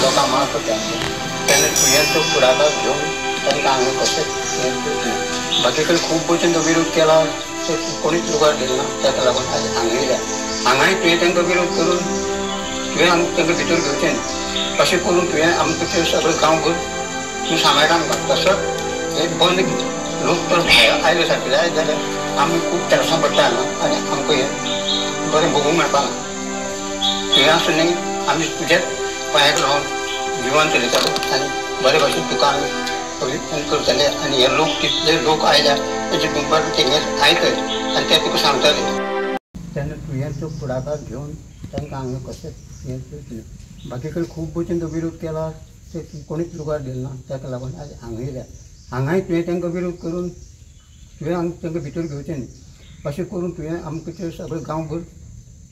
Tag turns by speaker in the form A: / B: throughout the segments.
A: लोकांक माफ करता तेन्ना तुवें तो फुडाकार घेवन तांकां हांगा कशें बाकी कडेन खूब भशेन तो विरोध केला ते कोणीच लुगार दिना ताका लागून आज हांगा येयल्या हांगाय तुवें तांकां विरोध करून तुवें आमकां तांकां भितर घेवचें न्ही अशें करून तुवें आमकां तें सगळें गांवभर तूं सांबाळटा आमकां तसोच हें बंद लोक तर भायर आयले सारके जाय जाल्यार आमी खूब त्रासां पडटा हांगा आनी आमकां हें बरें भोगूंक मेळपाना तुवें आसूं न्ही आमी तुजेच पांयाक रावन जिवन चलयतालो आनी बरे भाशेन तुका आमी सगळें करतले आनी हे लोक कितले लोक आयल्या तेजे तुमकां तेंगे आयकय आनी ते तुका सांगतले तेन्ना तुवें तो फुडाकार घेवन तांकां हांगा कशें हें करतलें बाकी कडेन खूब भशेन तो विरोध केला ते कोणीच लुगार दिना ताका लागून आज हांगा येयल्या हांगाय तुवें तांकां विरोध करून तुवें आमकां तांकां भितर घेवचें न्ही अशें करून तुवें आमकां तें सगळें गांवभर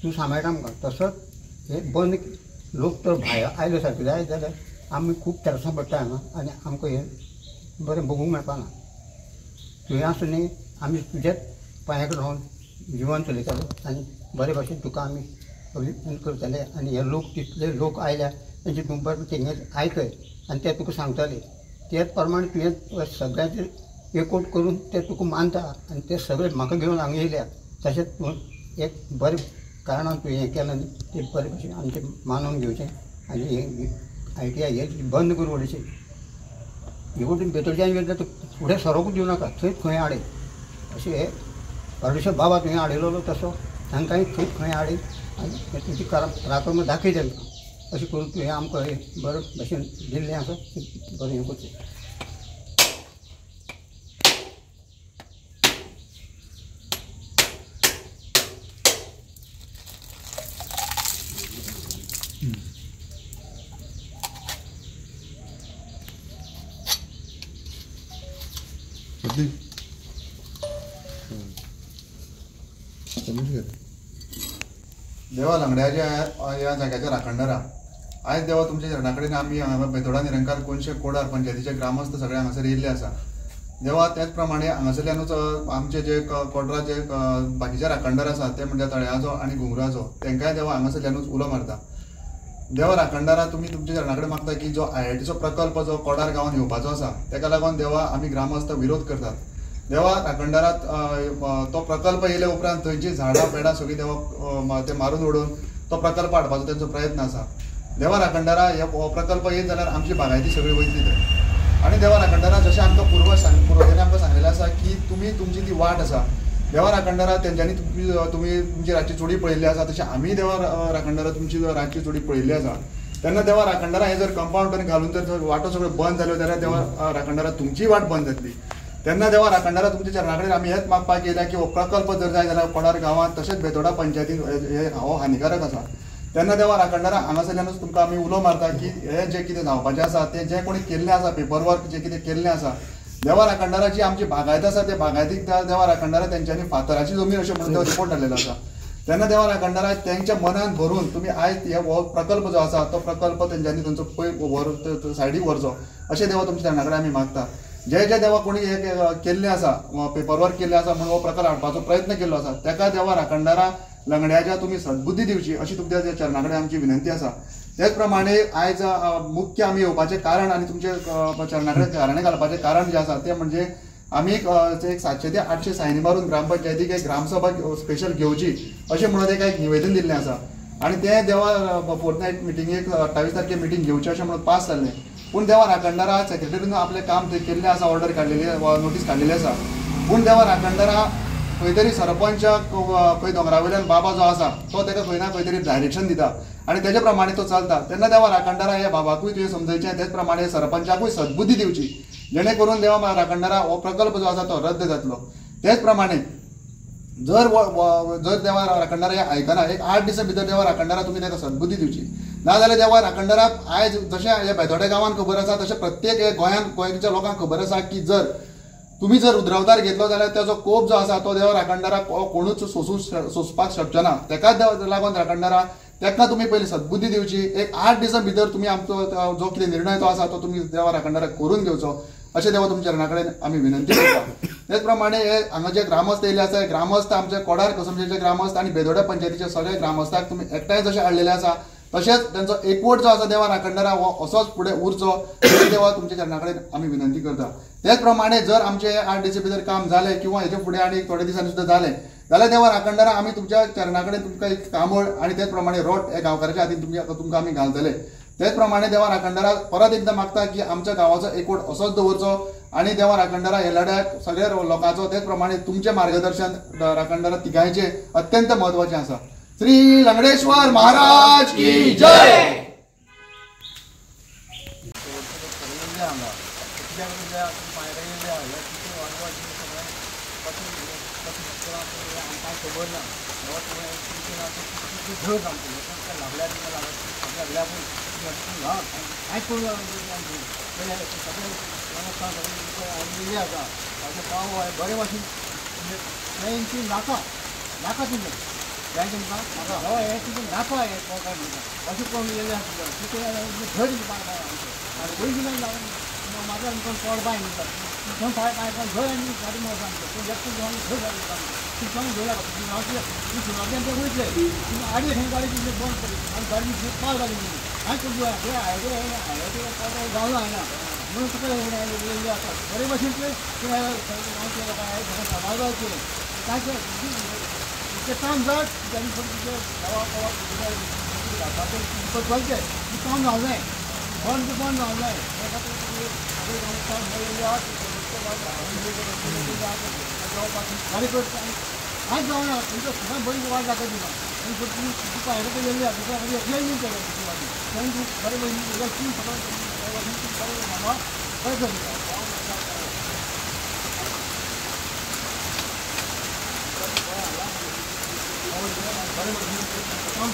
A: तूं सांबाळटा आमकां तसोच हें बंद लोक तर भायर आयले सारके जाय जाल्यार आमी खूब त्रासां पडटा हांगा आनी आमकां हें बरें भोगूंक मेळपाना तुवें आसूं न्ही आमी तुजेच पांयाक रावन जिवन चलयताले आनी बरे भाशेन तुका आमी सगळें करतले आनी हे लोक तितले लोक आयल्या तेंचे तुमकां तेंगे आयकय आनी ते तुका सांगतले तेच प्रमाणे तुवें सगळ्यांचे एकवट करून ते तुका मानता आनी ते सगळे म्हाका घेवन हांगा येयल्या तशेंच एक बरें कारणान तुवें हें केलां न्ही तें बरे भशेन आमचें मानून घेवचें आनी हें ITI हें बंद करून उडयचें हे वटेन भितरच्यान गेले जाल्यार फुडें सरोकूच दिवं नाका थंयच खंय हाडय अशें हे परदेशाक बाबा तुवें हाडयलो तसो तांकांय थंयच खंय हाडय आनी तुजी पराक्रम दाखय तांकां अशें करून तुवें आमकां हें बरें भशेन दिल्लें आसा बरें हें करचें
B: देवा लंगड्याच्या ह्या जाग्याचेर राखणदारा आयज देवा तुमच्या चरणा कडेन आमी हांगा बेतोडा निरंकार कोणशे कोडार पंचायतीचे ग्रामस्थ सगळे हांगासर येयल्ले आसा देवा त्याच प्रमाणे हांगासरल्यानूच आमचे जे कोडराचे बाकीचे राखणदार आसा ते म्हणजे तळ्याचो आनी घुंगराचो तांकांय देवा हांगासरल्यानूच उलो मारता देवा राखणदारा तुमी तुमच्या चरणा कडेन मागता की जो IITचो प्रकल्प जो कोडार गांवांत येवपाचो आसा ताका लागून देवा आमी ग्रामस्थ विरोध करतात देवा राखणदारात तो प्रकल्प येयले उपरांत थंयची झाडां पेडां सगळीं देवा ते मारून उडोवन तो प्रकल्प हाडपाचो तेंचो प्रयत्न आसा देवा राखणदारा हो प्रकल्प येत जाल्यार आमची बागायती सगळी वयतली थंय आनी देवा राखणदारा जशें आमकां पुर्वजांनी आमकां सांगलेलें आसा की तुमी तुमची ती वाट आसा देवा राखणदारा तेंच्यांनी तुमी तुमची रातची चुडी पळयल्ली आसा तशें आमी देवा राखणदारा तुमची रातची चुडी पळयल्ली आसा तेन्ना देवा राखणदारा हे जर कंपाउंड घालून जर वाटो सगळ्यो बंद जाल्यो जाल्यार देवा राखणदारा तुमची वाट बंद जातली तेन्ना देवा राखणदारा तुमच्या चरणा कडेन आमी हेच मागपाक येयल्या की हो प्रकल्प जर जाय जाल्यार कोडार गांवांत तशेंच बेतोडा पंचायतीन हो हानिकारक आसा तेन्ना देवा राखणदारा हांगासरल्यानूच तुमकां आमी उलो मारता की हे जे कितें जावपाचें आसा तें जें कोणी केल्लें आसा पेपर वर्क जें कितें केल्लें आसा देवा राखणदारा जी आमची बागायत आसा ते बागायतीक देवा राखणदारा तेंच्यांनी फातराची जमीन अशें म्हणून तो रिपोर्ट जाल्लेलो आसा तेन्ना देवा राखणदारा तेंच्या मनान भरून तुमी आयज हो प्रकल्प जो आसा तो प्रकल्प तेंच्यांनी तांचो पयर सायडीक व्हरचो अशें देवा तुमच्या चरणा कडेन आमी मागता जे देवा कोणी हे केल्लें आसा पेपर वर्क केल्लें आसा म्हणून हो प्रकल्प हाडपाचो प्रयत्न केल्लो आसा ताका देवा राखणदारा लंगड्याच्या तुमी सद्बुद्धी दिवची अशी तुमच्या चरणा कडेन आमची विनंती आसा त्याच प्रमाणे आयज मुख्य आमी येवपाचें कारण आनी तुमच्या चरणा कडेन घराणें घालपाचें कारण जें आसा तें म्हणजे आमी एक 700 ते 800 सायनी मारून ग्रामपंचायतीक एक ग्रामसभा स्पेशल घेवची अशें म्हणून एक निवेदन दिल्लें आसा आनी तें देवा फोर्थनायट मिटिंगेक 28 तारखेक मिटींग घेवचें अशें म्हणून पास जाल्लें पूण देवा राखणदारा सेक्रेटरीन आपलें काम थंय केल्लें आसा ऑर्डर काडलेली नोटीस काडलेली आसा पूण देवा राखणदारा खंय तरी सरपंच खंय दोंगरा वयल्यान बाबा जो आसा तो ताका खंय ना खंय तरी डायरेक्शन दिता आनी तेजे प्रमाणे तो चलता तेन्ना देवा राखणदारा हे बाबाकूय तुवें समजयचें तेच प्रमाणे सरपंचाकूय सद्बुद्धी दिवची जेणे करून देवा राखणदारा हो प्रकल्प जो आसा तो रद्द जातलो तेच प्रमाणे जर देवा राखणदारा हे आयकना एक 8 दिसां भितर देवा राखणदारा तुमी ताका सद्बुद्धी दिवची नाजाल्यार देवा राखणदाराक आयज जशें हे बेतोडे गांवांत खबर आसा तशें प्रत्येक हे गोंयच्या लोकांक खबर आसा की जर तुमी जर उद्रवतार घेतलो जाल्यार तेजो कोप जो आसा तो देवा राखणदाराक कोणूच सोंसपाक शकचो ना तेकाच लागून राखणदारा ताका तुमी पयलीं सद्बुद्धी दिवची एक 8 दिसां भितर तुमी आमचो जो कितें निर्णय तो आसा तो तुमी देवा राखणदाराक करून घेवचो अशें देवा तुमच्या चरणा कडेन आमी विनंती करता तेच प्रमाणे हे हांगा जे ग्रामस्थ येयले आसा ग्रामस्थ आमचे कोडार कसमजेचे ग्रामस्थ आनी बेदोडा पंचायतीचे सगळे ग्रामस्थाक तुमी एकठांय जशें हाडलेले आसा तशेंच त्यांचो एकवट जो आसा देवा राखणदारा हो असोच फुडें उरचो अशी देवा तुमच्या चरणा कडेन आमी विनंती करता. त्याच प्रमाणे जर आमचे 8 दिसा भितर काम जालें किंवा हेचे फुडें आनी थोड्या दिसांनी सुद्दां जालें जाल्यार देवा राखणदारा आमी तुमच्या चरणा कडेन तुमकां एक कांबळ आनी त्याच प्रमाणे रोट हे गांवकाराच्या हातीन तुमकां आमी घालतले. त्याच प्रमाणे देवा राखणदारा परत एकदां मागता की आमच्या गांवाचो एकवट असोच दवरचो आनी देवा राखणदारा हे लढ्याक सगळ्या लोकांचो त्याच प्रमाणे तुमचे मार्गदर्शन राखणदारा तिगायचे अत्यंत महत्वाचें आसा. श्री लंगडेश्वर महाराज की जय.
C: बरे भाशेन नाका नाका तुमकां जाय तुमकां म्हाका हे तुमकां नाका हे काय म्हणटा अशें करून येयलें आसा घर आनी पयलीं लागून म्हाका आमकां चड बाय म्हणटा थंय काय घर आनी गाडी मोडटा आमकां एकटो घर घालता तुमकां घर सुनाचे वयतले आडी खंय गाडी तुमचे बंद करी आनी गाडी पार गाडी गावना हांगा म्हणून तुका येयले आसा बरे भाशेन सांबाळपाचें काय काम जात जाणी करपाचें काम जावं बंद जावं जाय गाडी करता आज जावना तुमकां सुद्दां बरी वाट दाखय दिना तुका हेडो येयले तुका एक्सप्लेन केलें थँक्यू बरे भाशेन काम